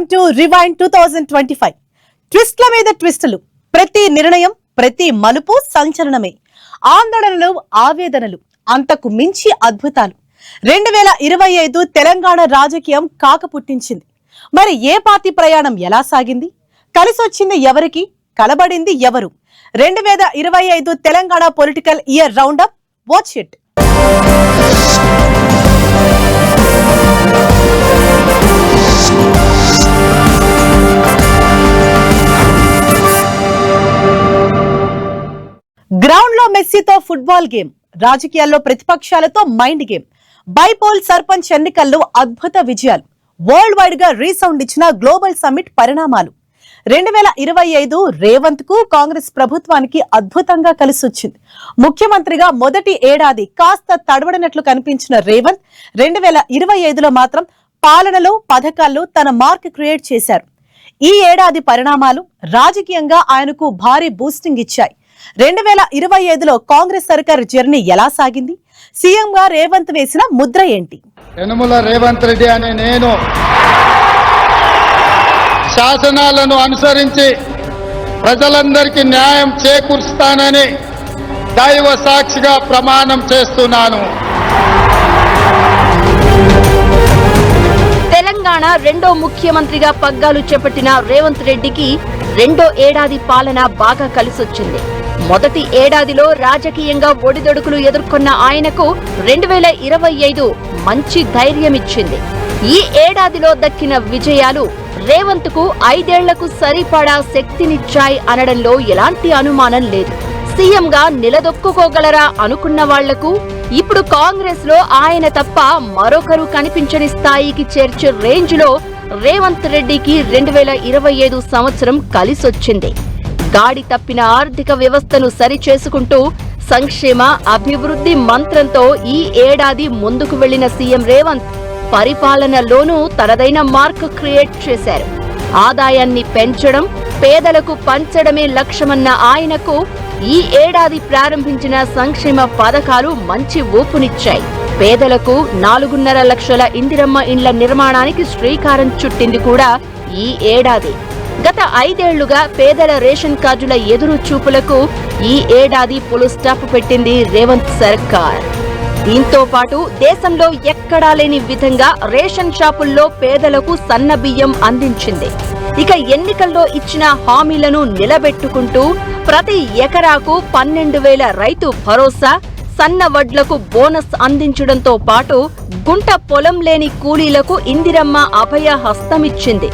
Welcome to rewind 2025. ట్విస్ట్ల మీద ట్విస్టులు, ప్రతి నిర్ణయం, ప్రతి మలుపు సంచలనమే. ఆందోళనలు, ఆవేదనలు, అంతకు మించి అద్భుతాలు. 2025 తెలంగాణ రాజకీయం కాకపుట్టించింది. మరి ఏ పార్టీ ప్రయాణం ఎలా సాగింది? కలిసొచ్చింది ఎవరికి? కలబడింది ఎవరు? 2025 Telangana political year roundup. Watch it. Ground లో మెస్సీతో ఫుట్బాల్ గేమ్, రాజకీయాల్లో ప్రతిపక్షాలతో మైండ్ గేమ్, బైపోల్ సర్పంచ్ ఎన్నికల్లో అద్భుత విజయాలు, వరల్డ్ వైడ్ గా రీసౌండ్ ఇచ్చిన గ్లోబల్ సమ్మిట్ పరిణామాలు. 2025 రేవంత్ కు కాంగ్రెస్ ప్రభుత్వానికి అద్భుతంగా కలిసొచ్చింది. ముఖ్యమంత్రిగా మొదటి ఏడాది కాస్త తడబడినట్లు కనిపించిన రేవంత్ 2025లో మాత్రం పాలనలో, పథకాల్లో తన మార్క్ క్రియేట్ చేశారు. ఈ ఏడాది పరిణామాలు రాజకీయంగా ఆయనకు భారీ బూస్టింగ్ ఇచ్చాయి. 2025లో కాంగ్రెస్ సర్కార్ జర్నీ ఎలా సాగింది? సీఎం గా రేవంత్ వేసిన ముద్ర ఏంటి? యనమల రేవంత్ రెడ్డి అనే నేను శాసనాలను అనుసరించి ప్రజలందరికీ న్యాయం చేకూరుస్తానని దైవ సాక్షిగా ప్రమాణం చేస్తున్నాను. తెలంగాణ రెండో ముఖ్యమంత్రిగా పగ్గాలు చేపట్టిన రేవంత్ రెడ్డికి రెండో ఏడాది పాలన బాగా కలిసొచ్చింది. మొదటి ఏడాదిలో రాజకీయంగా ఒడిదొడుకులు ఎదుర్కొన్న ఆయనకు 2025 మంచి ధైర్యమిచ్చింది. ఈ ఏడాదిలో దక్కిన విజయాలు రేవంత్ కు 5 ఏళ్లకు సరిపడా శక్తినిచ్చాయి అనడంలో ఎలాంటి అనుమానం లేదు. సీఎం గా నిలదొక్కుకోగలరా అనుకున్న వాళ్లకు ఇప్పుడు కాంగ్రెస్ లో ఆయన తప్ప మరొకరు కనిపించని స్థాయికి చేర్చే రేంజ్ లో రేవంత్ రెడ్డికి 2025 సంవత్సరం కలిసొచ్చింది. గాడి తప్పిన ఆర్థిక వ్యవస్థను సరిచేసుకుంటూ సంక్షేమ, అభివృద్ధి మంత్రంతో ఈ ఏడాది ముందుకు వెళ్లిన సీఎం రేవంత్ పరిపాలనలోనూ తనదైన మార్క్ క్రియేట్ చేశారు. ఆదాయాన్ని పెంచడం, పేదలకు పంచడమే లక్ష్యమన్న ఆయనకు ఈ ఏడాది ప్రారంభించిన సంక్షేమ పథకాలు మంచి ఊపునిచ్చాయి. పేదలకు 4.5 లక్షల ఇందిరమ్మ ఇండ్ల నిర్మాణానికి శ్రీకారం చుట్టింది కూడా ఈ ఏడాది. గత 5 ఏళ్లుగా పేదల రేషన్ కార్డుల ఎదురు చూపులకు ఈ ఏడాది ఫుల్ స్టాప్ పెట్టింది రేవంత్ సర్కార్. దీంతో పాటు దేశంలో ఎక్కడా లేని విధంగా రేషన్ షాపుల్లో పేదలకు సన్న బియ్యం అందించింది. ఇక ఎన్నికల్లో ఇచ్చిన హామీలను నిలబెట్టుకుంటూ ప్రతి ఎకరాకు 12,000 రైతు భరోసా, సన్న వడ్లకు బోనస్ అందించడంతో పాటు గుంట పొలం లేని కూలీలకు ఇందిరమ్మ అభయ హస్తమిచ్చింది.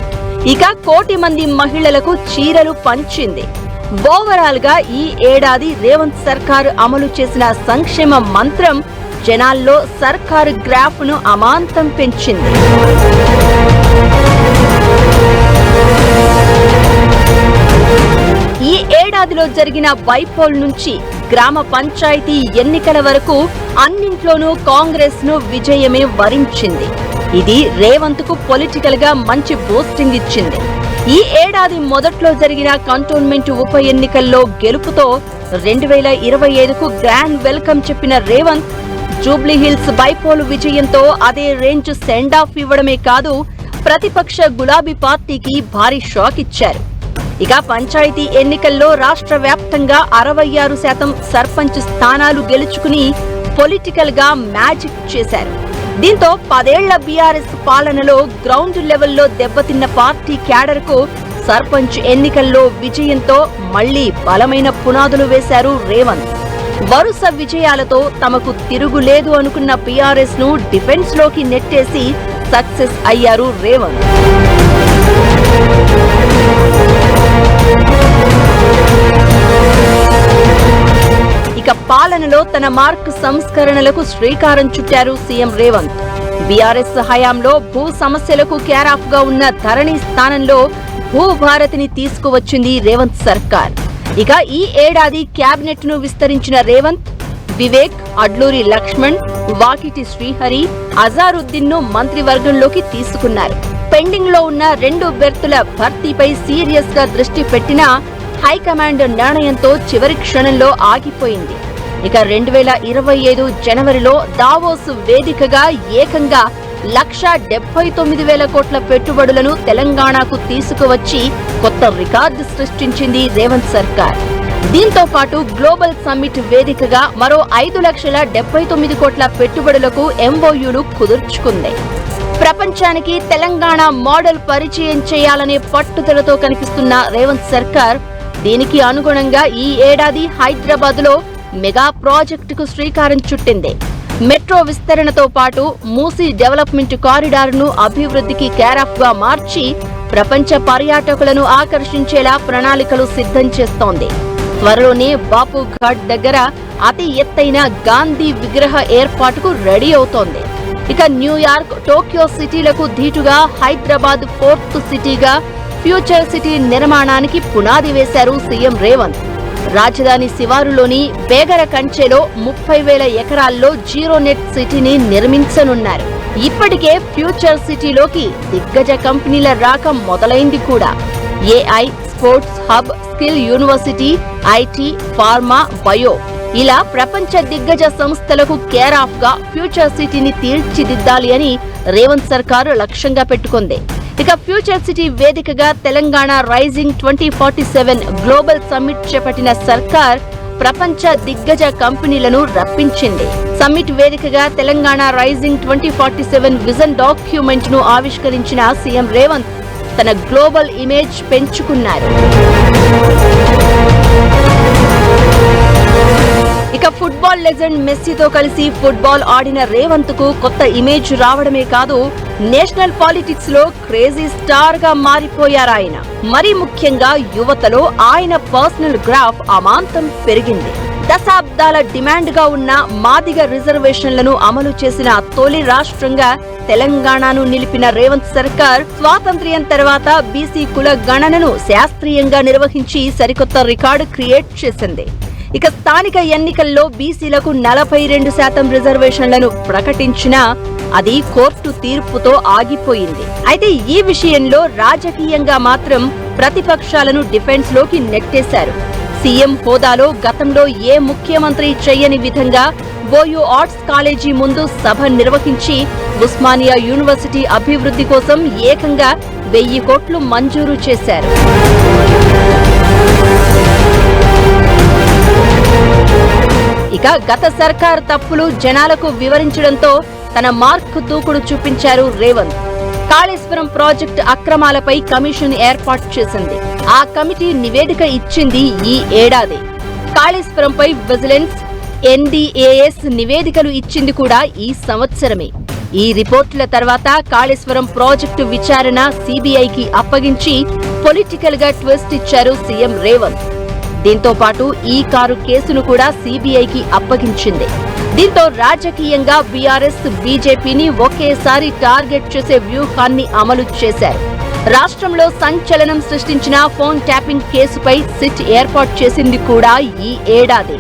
ఇక 1 కోటి మంది మహిళలకు చీరలు పంచింది. ఓవరాల్ గా ఈ ఏడాది రేవంత్ సర్కారు అమలు చేసిన సంక్షేమ మంత్రం జనాల్లో సర్కారు గ్రాఫ్ ను అమాంతం పెంచింది. ఈ ఏడాదిలో జరిగిన బైపోల్ నుంచి గ్రామ పంచాయతీ ఎన్నికల వరకు అన్నింట్లోనూ కాంగ్రెస్ ను విజయమే వరించింది. ఇది రేవంత్ కు పొలిటికల్ గా మంచి బూస్టింగ్ ఇచ్చింది. ఈ ఏడాది మొదట్లో జరిగిన కంటోన్మెంట్ ఉప ఎన్నికల్లో గెలుపుతో 2025కు గ్రాండ్ వెల్కమ్ చెప్పిన రేవంత్ జూబ్లీహిల్స్ బైపోల్ విజయంతో అదే రేంజ్ సెండ్ ఆఫ్ ఇవ్వడమే కాదు, ప్రతిపక్ష గులాబీ పార్టీకి భారీ షాక్ ఇచ్చారు. ఇక పంచాయతీ ఎన్నికల్లో రాష్ట్ర వ్యాప్తంగా 66% సర్పంచ్ స్థానాలు గెలుచుకుని పొలిటికల్ గా మ్యాజిక్ చేశారు. దీంతో 10 ఏళ్ల బీఆర్ఎస్ పాలనలో గ్రౌండ్ లెవెల్లో దెబ్బతిన్న పార్టీ క్యాడర్ కు సర్పంచ్ ఎన్నికల్లో విజయంతో మళ్లీ బలమైన పునాదులు వేశారు రేవంత్. వరుస విజయాలతో తమకు తిరుగులేదు అనుకున్న బీఆర్ఎస్ ను డిఫెన్స్ లోకి నెట్టేసి సక్సెస్ అయ్యారు రేవంత్. ఇక పాలనలో తన మార్క్ సంస్కరణలకు శ్రీకారం చుట్టారు సీఎం రేవంత్. బీఆర్ఎస్ హయాంలో భూ సమస్యలకు కేరాఫ్ గా ఉన్న ధరణి స్థానంలో భూభారతిని తీసుకువచ్చింది రేవంత్ సర్కార్. ఇక ఈ ఏడాది క్యాబినెట్ ను విస్తరించిన రేవంత్ వివేక్, అడ్లూరి లక్ష్మణ్, వాకిటి శ్రీహరి, అజారుద్దీన్ ను మంత్రివర్గంలోకి తీసుకున్నారు. పెండింగ్ లో ఉన్న 2 బెర్తుల భర్తీపై సీరియస్ గా దృష్టి పెట్టినా హైకమాండ్ నిర్ణయంతో చివరి క్షణంలో ఆగిపోయింది. ఇక 2025 జనవరిలో దావోస్ వేదికగా ఏకంగా 1,79,000 కోట్ల పెట్టుబడులను తెలంగాణకు తీసుకువచ్చి కొత్త రికార్డు సృష్టించింది రేవంత్ సర్కార్. దీంతో పాటు గ్లోబల్ సమ్మిట్ వేదికగా మరో 5,79 కోట్ల పెట్టుబడులకు MOUలు కుదుర్చుకుంది. ప్రపంచానికి తెలంగాణ మోడల్ పరిచయం చేయాలనే పట్టుదలతో కనిపిస్తున్న రేవంత్ సర్కార్ దీనికి అనుగుణంగా ఈ ఏడాది హైదరాబాద్లో మెగా ప్రాజెక్టుకు శ్రీకారం చుట్టింది. మెట్రో విస్తరణతో పాటు మూసీ డెవలప్మెంట్ కారిడార్ను అభివృద్ధికి కేరాఫ్ గా మార్చి ప్రపంచ పర్యాటకులను ఆకర్షించేలా ప్రణాళికలు సిద్ధం చేస్తోంది. త్వరలోనే బాపు ఘాట్ దగ్గర అతి ఎత్తైన గాంధీ విగ్రహ ఏర్పాటుకు రెడీ అవుతోంది. ఇక న్యూయార్క్, టోక్యో సిటీలకు ధీటుగా హైదరాబాద్ ఫోర్త్ సిటీగా ఫ్యూచర్ సిటీ నిర్మాణానికి పునాది వేశారు సీఎం రేవంత్. రాజధాని శివారులోని బేగర కంచెలో 30,000 ఎకరాల్లో జీరో నెట్ సిటీని నిర్మించనున్నారు. ఇప్పటికే ఫ్యూచర్ సిటీలోకి దిగ్గజ కంపెనీల రాక మొదలైంది కూడా. AI, sports hub, skill university, IT, pharma, bio ఇలా ప్రపంచ దిగ్గజ సంస్థలకు కేర్ ఆఫ్ గా ఫ్యూచర్ సిటీని తీర్చిదిద్దాలి అని రేవంత్ సర్కారు లక్ష్యంగా పెట్టుకుంది. ఇక ఫ్యూచర్ సిటీ వేదికగా తెలంగాణ రైజింగ్ 2047 గ్లోబల్ సమ్మిట్ చేపట్టిన సర్కార్ ప్రపంచ దిగ్గజ కంపెనీలను రప్పించింది. సమ్మిట్ వేదికగా తెలంగాణ రైజింగ్ 2047 విజన్ డాక్యుమెంట్ ను ఆవిష్కరించిన సీఎం రేవంత్ తన గ్లోబల్ ఇమేజ్ పెంచుకున్నారు. ఇక ఫుట్బాల్ లెజెండ్ మెస్సీతో కలిసి ఫుట్బాల్ ఆడిన రేవంత్ కు కొత్త ఇమేజ్ రావడమే కాదు, నేషనల్ పాలిటిక్స్ లో క్రేజీ స్టార్ గా మారిపోయారాయన. మరీ ముఖ్యంగా యువతలో ఆయన పర్సనల్ గ్రాఫ్ అమాంతం పెరిగింది. దశాబ్దాల డిమాండ్ గా ఉన్న మాదిగ రిజర్వేషన్లను అమలు చేసిన తొలి రాష్ట్రంగా తెలంగాణను నిలిపిన రేవంత్ సర్కార్ స్వాతంత్ర్యం తర్వాత బీసీ కుల గణనను శాస్త్రీయంగా నిర్వహించి సరికొత్త రికార్డు క్రియేట్ చేసింది. ఇక స్థానిక ఎన్నికల్లో బీసీలకు 42% రిజర్వేషన్లను ప్రకటించినా అది కోర్టు తీర్పుతో ఆగిపోయింది. అయితే ఈ విషయంలో రాజకీయంగా మాత్రం ప్రతిపక్షాలను డిఫెన్స్ లోకి నెట్టేశారు. సీఎం హోదాలో గతంలో ఏ ముఖ్యమంత్రి చేయని విధంగా బోయో ఆర్ట్స్ కాలేజీ ముందు సభ నిర్వహించి ఉస్మానియా యూనివర్సిటీ అభివృద్ధి కోసం ఏకంగా 1,000 కోట్లు మంజూరు చేశారు. ఇక గత సర్కార్ తప్పులు జనాలకు వివరించడంతో తన మార్క్ దూకుడు చూపించారు రేవంత్. కాళేశ్వరం ప్రాజెక్టు అక్రమాలపై కమిషన్ ఏర్పాటు చేసింది. ఆ కమిటీ నివేదిక ఇచ్చింది ఈ ఏడాది. కాళేశ్వరంపై విజిలెన్స్, NDAS నివేదికలు ఇచ్చింది కూడా ఈ సంవత్సరమే. ఈ రిపోర్టుల తర్వాత కాళేశ్వరం ప్రాజెక్టు విచారణ CBIకి అప్పగించి పొలిటికల్ గా ట్విస్ట్ ఇచ్చారు సీఎం రేవంత్. దీంతో పాటు ఈ కారు కేసును కూడా CBIకి అప్పగించింది. దీంతో రాజకీయంగా బీఆర్ఎస్, బీజేపీని ఒకేసారి టార్గెట్ చేసే వ్యూహాన్ని అమలు చేశారు. రాష్ట్రంలో సంచలనం సృష్టించిన ఫోన్ ట్యాపింగ్ కేసుపై సిట్ ఏర్పాటు చేసింది కూడా ఈ ఏడాది.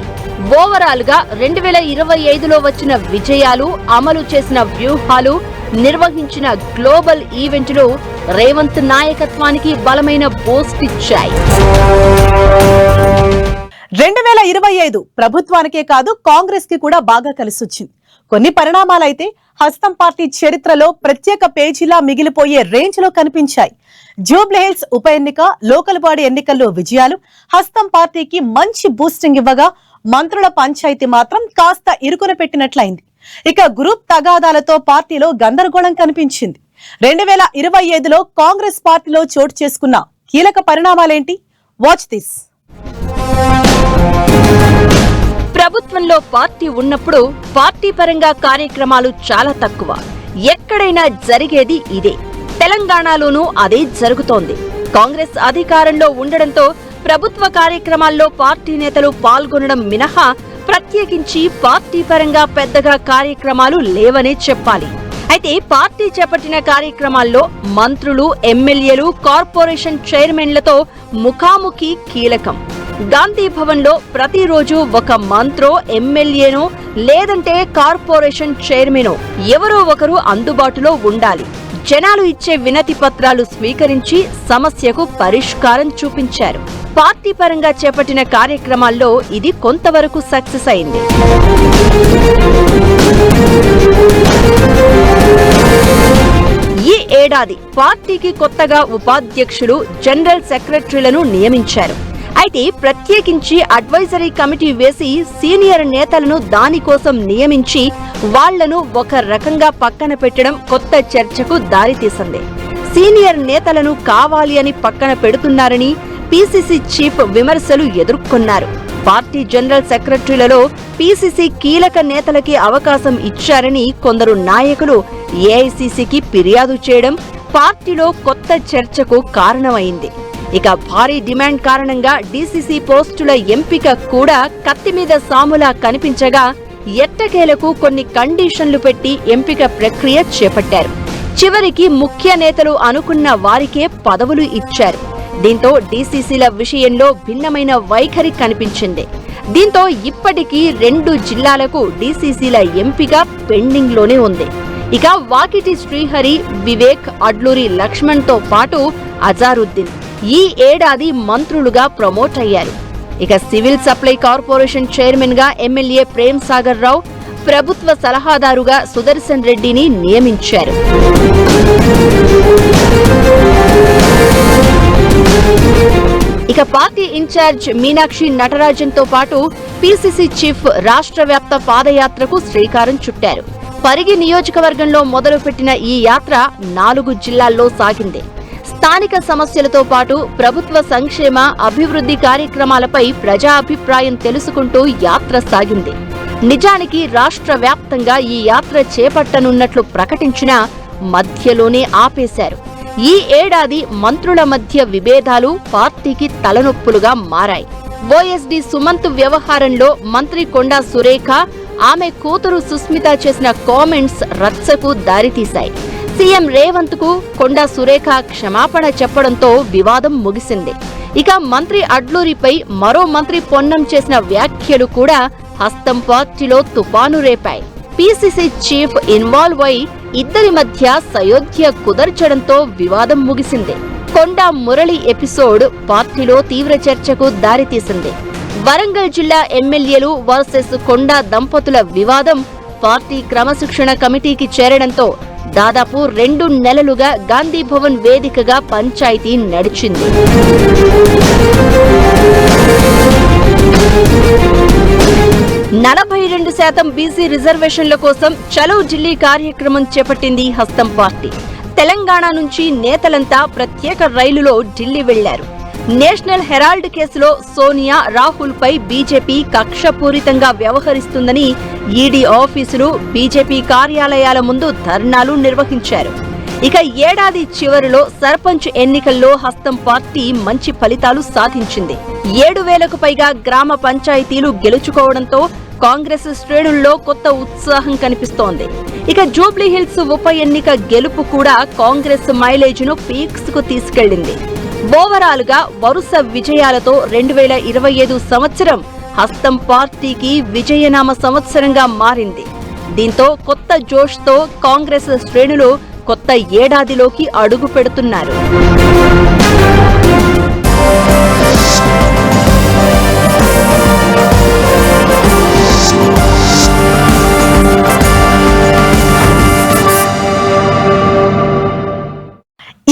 ఓవరాల్ గా 2025లో వచ్చిన విజయాలు, అమలు చేసిన వ్యూహాలు, నిర్వహించిన గ్లోబల్ ఈవెంట్లు రేవంత్ నాయకత్వానికి బలమైన బూస్ట్ ఇచ్చాయి. 2025 ప్రభుత్వానికే కాదు కాంగ్రెస్ కి కూడా బాగా కలిసొచ్చింది. కొన్ని పరిణామాలైతే హస్తం పార్టీ చరిత్రలో ప్రత్యేక పేజీలా మిగిలిపోయే రేంజ్ లో కనిపించాయి. జూబ్లీహిల్స్ ఉప ఎన్నిక, లోకల్ బాడీ ఎన్నికల్లో విజయాలు హస్తం పార్టీకి మంచి బూస్టింగ్ ఇవ్వగా మంత్రుల పంచాయతీ మాత్రం కాస్త ఇరుకున పెట్టినట్లయింది. ఇక గ్రూప్ తగాదాలతో పార్టీలో గందరగోళం కనిపించింది. 2025లో కాంగ్రెస్ పార్టీలో చోటు చేసుకున్న కీలక పరిణామాలేంటి? Watch this. ప్రభుత్వంలో పార్టీ ఉన్నప్పుడు పార్టీ పరంగా కార్యక్రమాలు చాలా తక్కువ. ఎక్కడైనా జరిగేది ఇదే. తెలంగాణలోనూ అదే జరుగుతోంది. కాంగ్రెస్ అధికారంలో ఉండడంతో ప్రభుత్వ కార్యక్రమాల్లో పార్టీ నేతలు పాల్గొనడం మినహా ప్రత్యేకించి పార్టీ పరంగా పెద్దగా కార్యక్రమాలు లేవనే చెప్పాలి. అయితే పార్టీ చేపట్టిన కార్యక్రమాల్లో మంత్రులు, ఎమ్మెల్యేలు, కార్పొరేషన్ చైర్మన్లతో ముఖాముఖి కీలకం. గాంధీ భవన్ లో ప్రతిరోజు ఒక మంత్రో, ఎమ్మెల్యేనో లేదంటే కార్పొరేషన్ చైర్మనో ఎవరో ఒకరు అందుబాటులో ఉండాలి. జనాలు ఇచ్చే వినతి పత్రాలు స్వీకరించి సమస్యకు పరిష్కారం చూపించారు. పార్టీ పరంగా చేపట్టిన కార్యక్రమాల్లో ఇది కొంతవరకు సక్సెస్ అయింది. ఈ ఏడాది పార్టీకి కొత్తగా ఉపాధ్యక్షులు, జనరల్ సెక్రటరీలను నియమించారు. అయితే ప్రత్యేకించి అడ్వైజరీ కమిటీ వేసి సీనియర్ నేతలను దానికోసం నియమించి వాళ్లను ఒక రకంగా పక్కన పెట్టడం కొత్త చర్చకు దారితీసింది. సీనియర్ నేతలను కావాలి అని పక్కన పెడుతున్నారని పీసీసీ చీఫ్ విమర్శలు ఎదుర్కొన్నారు. పార్టీ జనరల్ సెక్రటరీలలో పీసీసీ కీలక నేతలకి అవకాశం ఇచ్చారని కొందరు నాయకులు ఏఐసీసీకి ఫిర్యాదు చేయడం పార్టీలో కొత్త చర్చకు కారణమైంది. ఇక భారీ డిమాండ్ కారణంగా డీసీసీ పోస్టుల ఎంపిక కూడా కత్తి మీద సాములా కనిపించగా ఎట్టకేలకు కొన్ని కండిషన్లు పెట్టి ఎంపిక ప్రక్రియ చేపట్టారు. చివరికి ముఖ్య నేతలు అనుకున్న వారికే పదవులు ఇచ్చారు. దీంతో డీసీసీల విషయంలో భిన్నమైన వైఖరి కనిపించింది. దీంతో ఇప్పటికీ 2 జిల్లాలకు డీసీసీల ఎంపిక పెండింగ్ లోనే ఉంది. ఇక వాకిటి శ్రీహరి, వివేక్, అడ్లూరి లక్ష్మణ్ తో పాటు అజారుద్దీన్ ఈ ఏడాది మంత్రులుగా ప్రమోట్ అయ్యారు. ఇక సివిల్ సప్లై కార్పొరేషన్ చైర్మన్ గా ఎమ్మెల్యే ప్రేమ్ సాగర్ రావు, ప్రభుత్వ సలహాదారుగా సుదర్శన్ రెడ్డిని నియమించారు. ఇక పార్టీ ఇన్ఛార్జ్ మీనాక్షి నటరాజన్ తో పాటు పీసీసీ చీఫ్ రాష్ట్ర వ్యాప్త పాదయాత్రకు శ్రీకారం చుట్టారు. పరిగి నియోజకవర్గంలో మొదలుపెట్టిన ఈ యాత్ర 4 జిల్లాల్లో సాగింది. స్థానిక సమస్యలతో పాటు ప్రభుత్వ సంక్షేమ, అభివృద్ధి కార్యక్రమాలపై ప్రజా అభిప్రాయం తెలుసుకుంటూ యాత్ర సాగింది. నిజానికి రాష్ట్ర వ్యాప్తంగా ఈ యాత్ర చేపట్టనున్నట్లు ప్రకటించినా మధ్యలోనే ఆపేశారు. ఈ ఏడాది మంత్రుల మధ్య విభేదాలు పార్టీకి తలనొప్పులుగా మారాయి. ఓఎస్డీ సుమంత్ వ్యవహారంలో మంత్రి కొండా సురేఖ, ఆమె కూతురు సుస్మిత చేసిన కామెంట్స్ రచ్చకు దారితీశాయి. సీఎం రేవంత్ కు కొండా సురేఖ క్షమాపణ చెప్పడంతో వివాదం ముగిసింది. ఇక మంత్రి అడ్లూరిపై మరో మంత్రి పొన్నం చేసిన వ్యాఖ్యలు కూడా హస్తం పార్టీలో తుపాను రేపాయి. పీసీసీ చీఫ్ ఇన్వాల్వ్ అయి ఇద్దరి మధ్య సయోధ్య కుదర్చడంతో వివాదం ముగిసింది. కొండా మురళి ఎపిసోడ్ పార్టీలో తీవ్ర చర్చకు దారితీసింది. వరంగల్ జిల్లా ఎమ్మెల్యేలు వర్సెస్ కొండా దంపతుల వివాదం పార్టీ క్రమశిక్షణ కమిటీకి చేరడంతో దాదాపు 2 నెలలుగా గాంధీ భవన్ వేదికగా పంచాయతీ నడిచింది. నలభై 42% బీసీ రిజర్వేషన్ల కోసం చలో ఢిల్లీ కార్యక్రమం చేపట్టింది హస్తం పార్టీ. తెలంగాణ నుంచి నేతలంతా ప్రత్యేక రైలులో ఢిల్లీ వెళ్లారు. నేషనల్ హెరాల్డ్ కేసులో సోనియా, రాహుల్ పై బీజేపీ కక్షపూరితంగా వ్యవహరిస్తుందని ఈడీ ఆఫీసులు, బీజేపీ కార్యాలయాల ముందు ధర్నాలు నిర్వహించారు. ఇక ఏడాది చివరిలో సర్పంచ్ ఎన్నికల్లో హస్తం పార్టీ మంచి ఫలితాలు సాధించింది. 7,000కు పైగా గ్రామ పంచాయతీలు గెలుచుకోవడంతో కాంగ్రెస్ శ్రేణుల్లో కొత్త ఉత్సాహం కనిపిస్తోంది. ఇక జూబ్లీహిల్స్ ఉప ఎన్నిక గెలుపు కూడా కాంగ్రెస్ మైలేజ్ ను పీక్స్ కు తీసుకెళ్లింది. ఓవరాల్ గా వరుస విజయాలతో 2025 సంవత్సరం హస్తం పార్టీకి విజయనామ సంవత్సరంగా మారింది. దీంతో కొత్త జోష్ తో కాంగ్రెస్ శ్రేణులు కొత్త ఏడాదిలోకి అడుగు పెడుతున్నారు.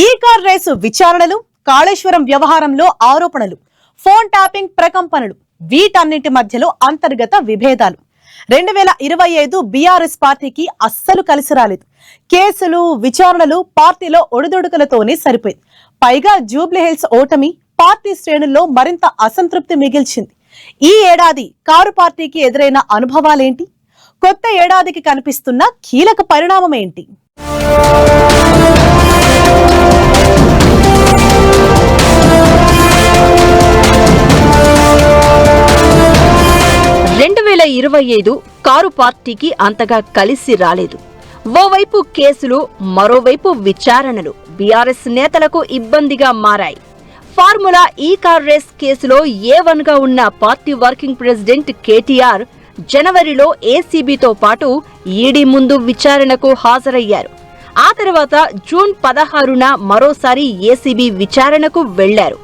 ఈ కార్ రేసు విచారణలు, కాళేశ్వరం వ్యవహారంలో ఆరోపణలు, ఫోన్ ట్యాపింగ్ ప్రకంపనలు, వీటన్నింటి మధ్యలో అంతర్గత విభేదాలు. 2025 బీఆర్ఎస్ పార్టీకి అస్సలు కలిసి రాలేదు. కేసులు, విచారణలు పార్టీలో ఒడిదొడుకులతోనే సరిపోయింది. పైగా జూబ్లీహిల్స్ ఓటమి పార్టీ శ్రేణుల్లో మరింత అసంతృప్తి మిగిల్చింది. ఈ ఏడాది కారు పార్టీకి ఎదురైన అనుభవాలేంటి? కొత్త ఏడాదికి కనిపిస్తున్న కీలక పరిణామం ఏంటి? 2025 కారు పార్టీకి అంతగా కలిసి రాలేదు. ఓవైపు కేసులు, మరోవైపు విచారణలు బీఆర్ఎస్ నేతలకు ఇబ్బందిగా మారాయి. ఫార్ములా ఈ కార్ రేస్ కేసులో A1 గా ఉన్న పార్టీ వర్కింగ్ ప్రెసిడెంట్ కేటీఆర్ జనవరిలో ఏసీబీతో పాటు ఈడీ ముందు విచారణకు హాజరయ్యారు. ఆ తర్వాత జూన్ 16న మరోసారి ఏసీబీ విచారణకు వెళ్లారు.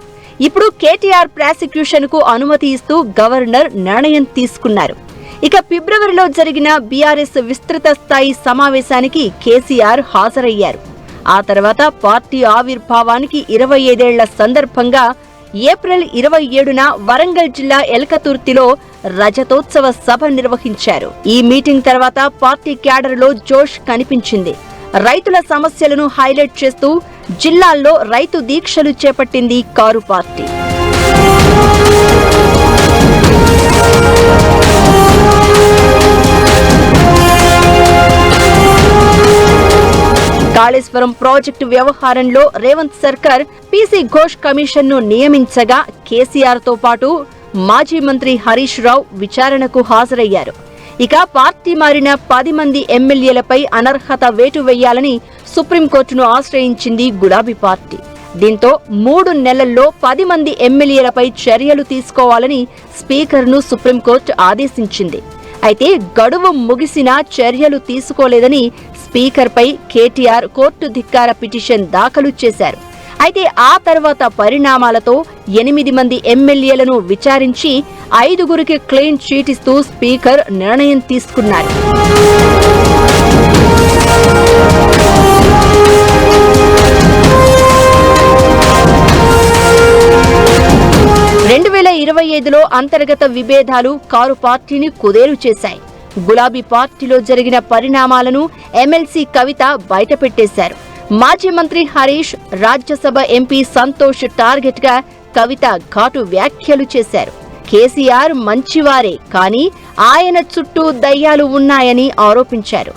ఇప్పుడు కేటీఆర్ ప్రాసిక్యూషన్ కు అనుమతి ఇస్తూ గవర్నర్ నిర్ణయం తీసుకున్నారు. ఇక ఫిబ్రవరిలో జరిగిన బీఆర్ఎస్ విస్తృత స్థాయి సమావేశానికి కేసీఆర్ హాజరయ్యారు. ఆ తర్వాత పార్టీ ఆవిర్భావానికి 25 ఏళ్ల సందర్భంగా ఏప్రిల్ 27న వరంగల్ జిల్లా ఎల్కతుర్తిలో రజతోత్సవ సభ నిర్వహించారు. ఈ మీటింగ్ తర్వాత పార్టీ క్యాడర్లో జోష్ కనిపించింది. రైతుల సమస్యలను హైలైట్ చేస్తూ జిల్లాల్లో రైతు దీక్షలు చేపట్టింది కారు పార్టీ. కాళేశ్వరం ప్రాజెక్టు వ్యవహారంలో రేవంత్ సర్కార్ పీసీ ఘోష్ కమిషన్ ను నియమించగా కేసీఆర్ తో పాటు మాజీ మంత్రి హరీష్ రావు విచారణకు హాజరయ్యారు. ఇక పార్టీ మారిన 10 మంది ఎమ్మెల్యేలపై అనర్హత వేటు వేయాలని సుప్రీంకోర్టును ఆశ్రయించింది గులాబీ పార్టీ. దీంతో 3 నెలల్లో 10 మంది ఎమ్మెల్యేలపై చర్యలు తీసుకోవాలని స్పీకర్ను సుప్రీంకోర్టు ఆదేశించింది. అయితే గడువు ముగిసినా చర్యలు తీసుకోలేదని స్పీకర్పై కేటీఆర్ కోర్టు ధిక్కార పిటిషన్ దాఖలు చేశారు. అయితే ఆ తర్వాత పరిణామాలతో 8 మంది ఎమ్మెల్యేలను విచారించి 5గురికి క్లీన్ చీట్ ఇస్తూ స్పీకర్ నిర్ణయం తీసుకున్నారు. లో అంతర్గత విభేదాలు కారు పార్టీని కుదేలు చేశాయి. గులాబీ పార్టీలో జరిగిన పరిణామాలను ఎమ్మెల్సీ కవిత బయటపెట్టేశారు. మాజీ మంత్రి హరీష్, రాజ్యసభ ఎంపీ సంతోష్ టార్గెట్ గా కవిత ఘాటు వ్యాఖ్యలు చేశారు. కేసీఆర్ మంచివారే, కానీ ఆయన చుట్టూ దయ్యాలు ఉన్నాయని ఆరోపించారు.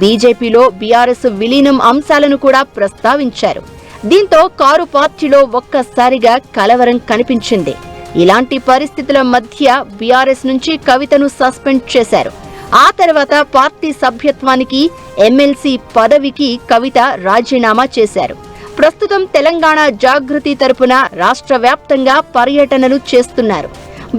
బీజేపీలో బీఆర్ఎస్ విలీనం అంశాలను కూడా ప్రస్తావించారు. దీంతో కారు పార్టీలో ఒక్కసారిగా కలవరం కనిపించింది. ఇలాంటి పరిస్థితుల మధ్య బీఆర్ఎస్ నుంచి కవితను సస్పెండ్ చేశారు. ఆ తర్వాత పార్టీ సభ్యత్వానికి, ఎమ్మెల్సీ పదవికి కవిత రాజీనామా చేశారు. ప్రస్తుతం తెలంగాణ జాగృతి తరపున రాష్ట్ర వ్యాప్తంగా పర్యటనలు చేస్తున్నారు.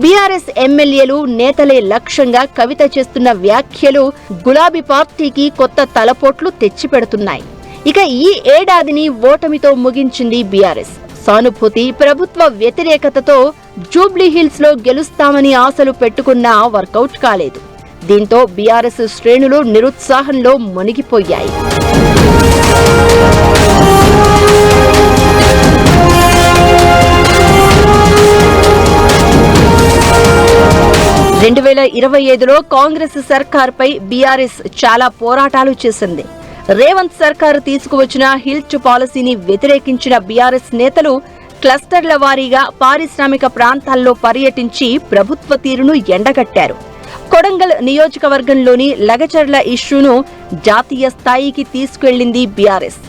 బీఆర్ఎస్ ఎమ్మెల్యేలు, నేతలే లక్ష్యంగా కవిత చేస్తున్న వ్యాఖ్యలు గులాబీ పార్టీకి కొత్త తలపోట్లు తెచ్చిపెడుతున్నాయి. ఇక ఈ ఏడాదిని ఓటమితో ముగించింది బీఆర్ఎస్. సానుభూతి, ప్రభుత్వ వ్యతిరేకతతో జూబ్లీహిల్స్ లో గెలుస్తామని ఆశలు పెట్టుకున్నా వర్కౌట్ కాలేదు. దీంతో బీఆర్ఎస్ శ్రేణులు నిరుత్సాహంలో మునిగిపోయాయి. రెండు 2025లో కాంగ్రెస్ సర్కార్పై బీఆర్ఎస్ చాలా పోరాటాలు చేసింది. రేవంత్ సర్కారు తీసుకువచ్చిన హిల్ టు పాలసీని వ్యతిరేకించిన బీఆర్ఎస్ నేతలు క్లస్టర్ల వారీగా పారిశ్రామిక ప్రాంతాల్లో పర్యటించి ప్రభుత్వ తీరును ఎండగట్టారు. కొడంగల్ నియోజకవర్గంలోని లగచర్ల ఇష్యూను జాతీయ స్థాయికి తీసుకెళ్లింది బీఆర్ఎస్.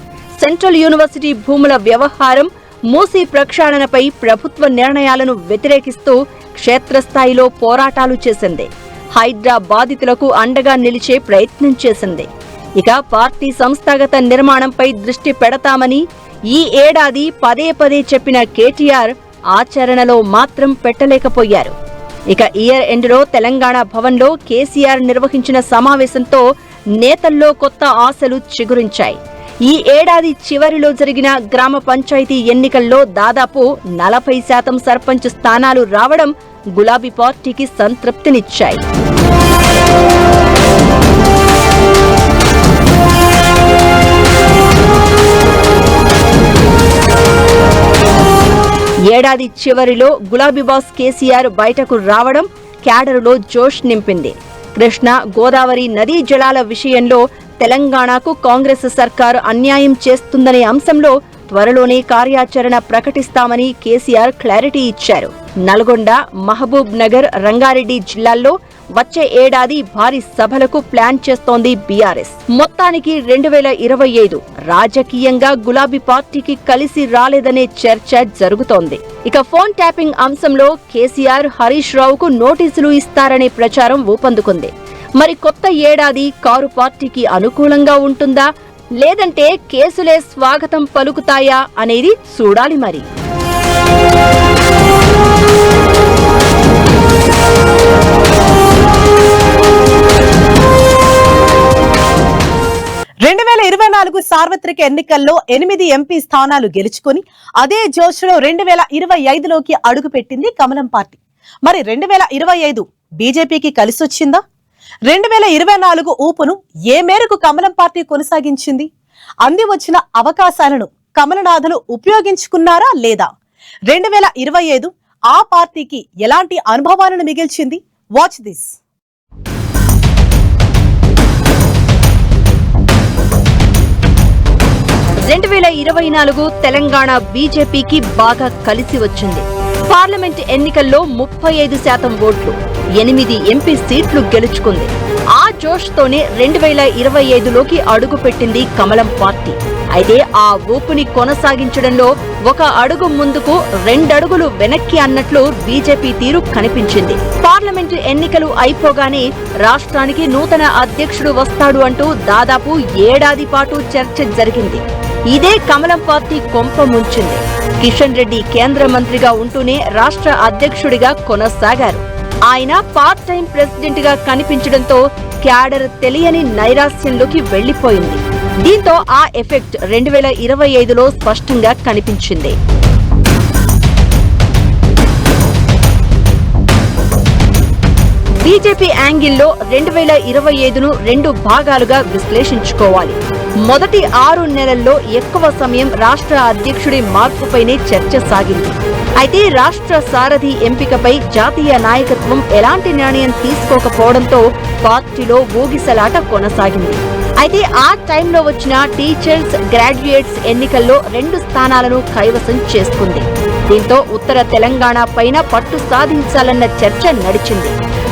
సెంట్రల్ యూనివర్సిటీ భూముల వ్యవహారం, మూసీ ప్రక్షాళనపై ప్రభుత్వ నిర్ణయాలను వ్యతిరేకిస్తూ క్షేత్రస్థాయిలో పోరాటాలు చేసింది. హైడ్రా బాధితులకు అండగా నిలిచే ప్రయత్నం చేసింది. ఇక పార్టీ సంస్థాగత నిర్మాణంపై దృష్టి పెడతామని ఈ ఏడాది పదే పదే చెప్పిన కేటీఆర్ ఆచరణలో మాత్రం పెట్టలేకపోయారు. ఇక ఇయర్ ఎండ్లో తెలంగాణ భవన్లో కేసీఆర్ నిర్వహించిన సమావేశంతో నేతల్లో కొత్త ఆశలు చిగురించాయి. ఈ ఏడాది చివరిలో జరిగిన గ్రామ పంచాయతీ ఎన్నికల్లో దాదాపు 40% సర్పంచ్ స్థానాలు రావడం గులాబీ పార్టీకి సంతృప్తినిచ్చాయి. ఏడాది చివరిలో గులాబీ బాస్ కేసీఆర్ బయటకు రావడం క్యాడరులో జోష్ నింపింది. కృష్ణా, గోదావరి నదీ జలాల విషయంలో తెలంగాణకు కాంగ్రెస్ సర్కారు అన్యాయం చేస్తుందనే అంశంలో త్వరలోనే కార్యాచరణ ప్రకటిస్తామని కేసీఆర్ క్లారిటీ ఇచ్చారు. నల్గొండ, మహబూబ్ నగర్, రంగారెడ్డి జిల్లాల్లో వచ్చే ఏడాది భారీ సభలకు ప్లాన్ చేస్తోంది బీఆర్ఎస్. మొత్తానికి 2025 రాజకీయంగా గులాబీ పార్టీకి కలిసి రాలేదనే చర్చ జరుగుతోంది. ఇక ఫోన్ ట్యాపింగ్ అంశంలో కేసీఆర్ హరీష్ రావుకు నోటీసులు ఇస్తారనే ప్రచారం ఊపందుకుంది. మరి కొత్త ఏడాది కారు పార్టీకి అనుకూలంగా ఉంటుందా, లేదంటే కేసులే స్వాగతం పలుకుతాయా అనేది చూడాలి. మరి 2024 సార్వత్రిక ఎన్నికల్లో 8 ఎంపీ స్థానాలు గెలుచుకుని అదే జోష్లో 2025లోకి అడుగుపెట్టింది కమలం పార్టీ. మరి 2025 బీజేపీకి కలిసొచ్చిందా? 2024 ఊపును ఏ మేరకు కమలం పార్టీ కొనసాగించింది? అంది వచ్చిన అవకాశాలను కమలనాథులు ఉపయోగించుకున్నారా లేదా? 2025 ఆ పార్టీకి ఎలాంటి అనుభవాలను మిగిల్చింది? Watch this. 2024 తెలంగాణ బీజేపీకి బాగా కలిసి వచ్చింది. పార్లమెంట్ ఎన్నికల్లో 35% ఓట్లు, 8 ఎంపీ సీట్లు గెలుచుకుంది. ఆ జోష్తోనే 2025లోకి అడుగుపెట్టింది కమలం పార్టీ. అయితే ఆ ఊపుని కొనసాగించడంలో ఒక అడుగు ముందుకు 2 అడుగులు వెనక్కి అన్నట్లు బీజేపీ తీరు కనిపించింది. పార్లమెంటు ఎన్నికలు అయిపోగానే రాష్ట్రానికి నూతన అధ్యక్షుడు వస్తాడు అంటూ దాదాపు ఏడాది పాటు చర్చ జరిగింది. ఇదే కమలం పార్టీ కొంప ముంచింది. కిషన్ రెడ్డి కేంద్ర మంత్రిగా ఉంటూనే రాష్ట్ర అధ్యక్షుడిగా కొనసాగారు. ఆయన పార్ట్ టైం ప్రెసిడెంట్ గా కనిపించడంతో క్యాడర్ తెలియని నైరాశ్యంలోకి వెళ్లిపోయింది. దీంతో ఆ ఎఫెక్ట్ 2025లో స్పష్టంగా కనిపించింది. బీజేపీ యాంగిల్లో 2025ను 2 భాగాలుగా విశ్లేషించుకోవాలి. మొదటి 6 నెలల్లో ఎక్కువ సమయం రాష్ట్ర అధ్యక్షుడి మార్పుపైనే చర్చ సాగింది. అయితే రాష్ట్ర సారథి ఎంపికపై జాతీయ నాయకత్వం ఎలాంటి నిర్ణయం తీసుకోకపోవడంతో పార్టీలో ఊగిసలాట కొనసాగింది. అయితే ఆ టైంలో వచ్చిన టీచర్స్, గ్రాడ్యుయేట్స్ ఎన్నికల్లో 2 స్థానాలను కైవసం చేసుకుంది. దీంతో ఉత్తర తెలంగాణ పైన పట్టు సాధించాలన్న చర్చ నడిచింది.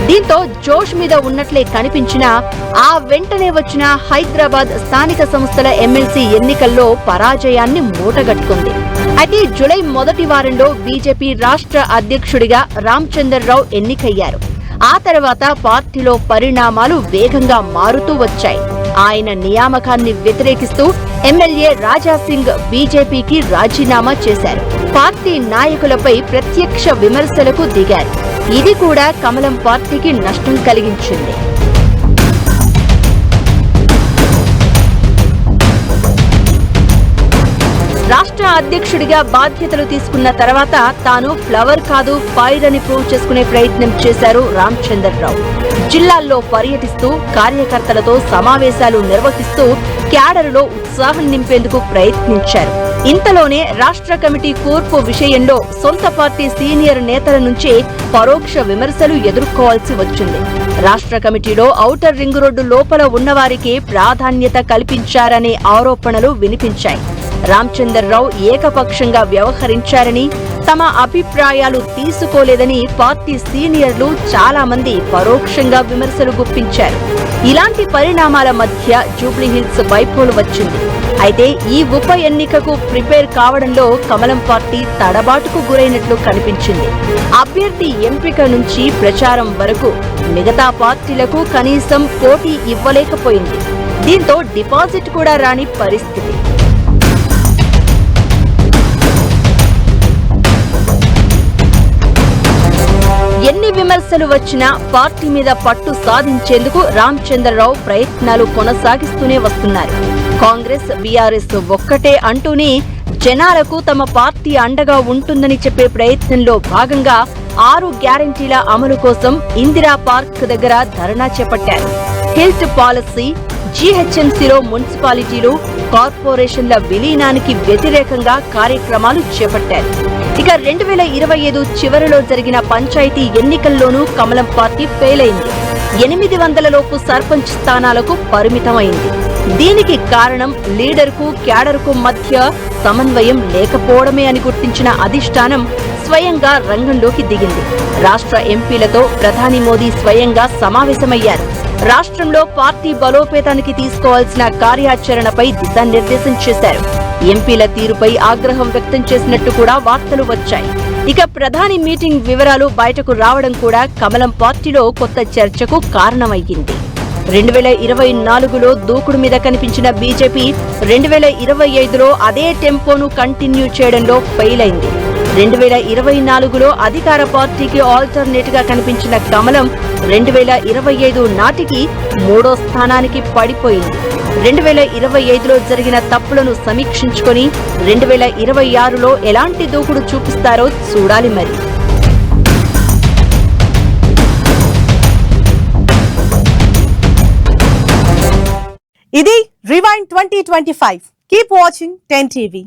దీంతో జోష్ మీద ఉన్నట్లే కనిపించినా ఆ వెంటనే వచ్చిన హైదరాబాద్ స్థానిక సంస్థల ఎమ్మెల్సీ ఎన్నికల్లో పరాజయాన్ని మూటగట్టుకుంది. అయితే జూలై మొదటి వారంలో బీజేపీ రాష్ట్ర అధ్యక్షుడిగా రామచంద్రరావు ఎన్నికయ్యారు. ఆ తర్వాత పార్టీలో పరిణామాలు వేగంగా మారుతూ వచ్చాయి. ఆయన నియామకాన్ని వ్యతిరేకిస్తూ ఎమ్మెల్యే రాజాసింగ్ బీజేపీకి రాజీనామా చేశారు. పార్టీ నాయకులపై ప్రత్యక్ష విమర్శలకు దిగారు. ఇది కూడా కమలం పార్టీకి నష్టం కలిగించింది. రాష్ట్ర అధ్యక్షుడిగా బాధ్యతలు తీసుకున్న తర్వాత తాను ఫ్లవర్ కాదు ఫైర్ అని ప్రూవ్ చేసుకునే ప్రయత్నం చేశారు రామచంద్రరావు. జిల్లాల్లో పర్యటిస్తూ కార్యకర్తలతో సమావేశాలు నిర్వహిస్తూ క్యాడరులో ఉత్సాహం నింపేందుకు ప్రయత్నించారు. ఇంతలోనే రాష్ట్ర కమిటీ కూర్పు విషయంలో సొంత పార్టీ సీనియర్ నేతల నుంచే పరోక్ష విమర్శలు ఎదుర్కోవాల్సి వచ్చింది. రాష్ట్ర కమిటీలో ఔటర్ రింగ్ రోడ్డు లోపల ఉన్నవారికి ప్రాధాన్యత కల్పించారనే ఆరోపణలు వినిపించాయి. రామచంద్రరావు ఏకపక్షంగా వ్యవహరించారని, తమ అభిప్రాయాలు తీసుకోలేదని పార్టీ సీనియర్లు చాలా మంది పరోక్షంగా విమర్శలు గుప్పించారు. ఇలాంటి పరిణామాల మధ్య జూబ్లీహిల్స్ బైపోలు వచ్చింది. అయితే ఈ ఉప ఎన్నికకు ప్రిపేర్ కావడంలో కమలం పార్టీ తడబాటుకు గురైనట్లు కనిపించింది. అభ్యర్థి ఎంపిక నుంచి ప్రచారం వరకు మిగతా పార్టీలకు కనీసం పోటీ ఇవ్వలేకపోయింది. దీంతో డిపాజిట్ కూడా రాని పరిస్థితి. ఎన్ని విమర్శలు వచ్చినా పార్టీ మీద పట్టు సాధించేందుకు రామచంద్రరావు ప్రయత్నాలు కొనసాగిస్తూనే వస్తున్నారు. కాంగ్రెస్, బీఆర్ఎస్ ఒక్కటే అంటూనే జనాలకు తమ పార్టీ అండగా ఉంటుందని చెప్పే ప్రయత్నంలో భాగంగా 6 గ్యారంటీల అమలు కోసం ఇందిరా పార్క్ దగ్గర ధర్నా చేపట్టారు. హెల్త్ పాలసీ, జీహెచ్ఎంసీలో మున్సిపాలిటీలు, కార్పొరేషన్ల విలీనానికి వ్యతిరేకంగా కార్యక్రమాలు చేపట్టారు. ఇక 2025 చివరిలో జరిగిన పంచాయతీ ఎన్నికల్లోనూ కమలం పార్టీ ఫెయిల్ అయింది. 800 లోపు సర్పంచ్ స్థానాలకు పరిమితమైంది. దీనికి కారణం లీడర్కు, క్యాడర్కు మధ్య సమన్వయం లేకపోవడమే అని గుర్తించిన అధిష్టానం స్వయంగా రంగంలోకి దిగింది. రాష్ట్ర ఎంపీలతో ప్రధాని మోదీ స్వయంగా సమావేశమయ్యారు. రాష్ట్రంలో పార్టీ బలోపేతానికి తీసుకోవాల్సిన కార్యాచరణపై దిశానిర్దేశం చేశారు. ఎంపీల తీరుపై ఆగ్రహం వ్యక్తం చేసినట్టు కూడా వార్తలు వచ్చాయి. ఇక ప్రధాని మీటింగ్ వివరాలు బయటకు రావడం కూడా కమలం పార్టీలో కొత్త చర్చకు కారణమయ్యింది. 2024లో దూకుడు మీద కనిపించిన బీజేపీ 2025లో అదే టెంపోను కంటిన్యూ చేయడంలో ఫెయిల్ అయింది. 2024లో అధికార పార్టీకి ఆల్టర్నేట్ గా కనిపించిన కమలం 2025 నాటికి 3వ స్థానానికి పడిపోయింది. 2025లో జరిగిన తప్పులను సమీక్షించుకొని 2026లో ఎలాంటి దూకుడు చూపిస్తారో చూడాలి మరి. ఇది రివైండ్ 2025. Keep watching 10 TV.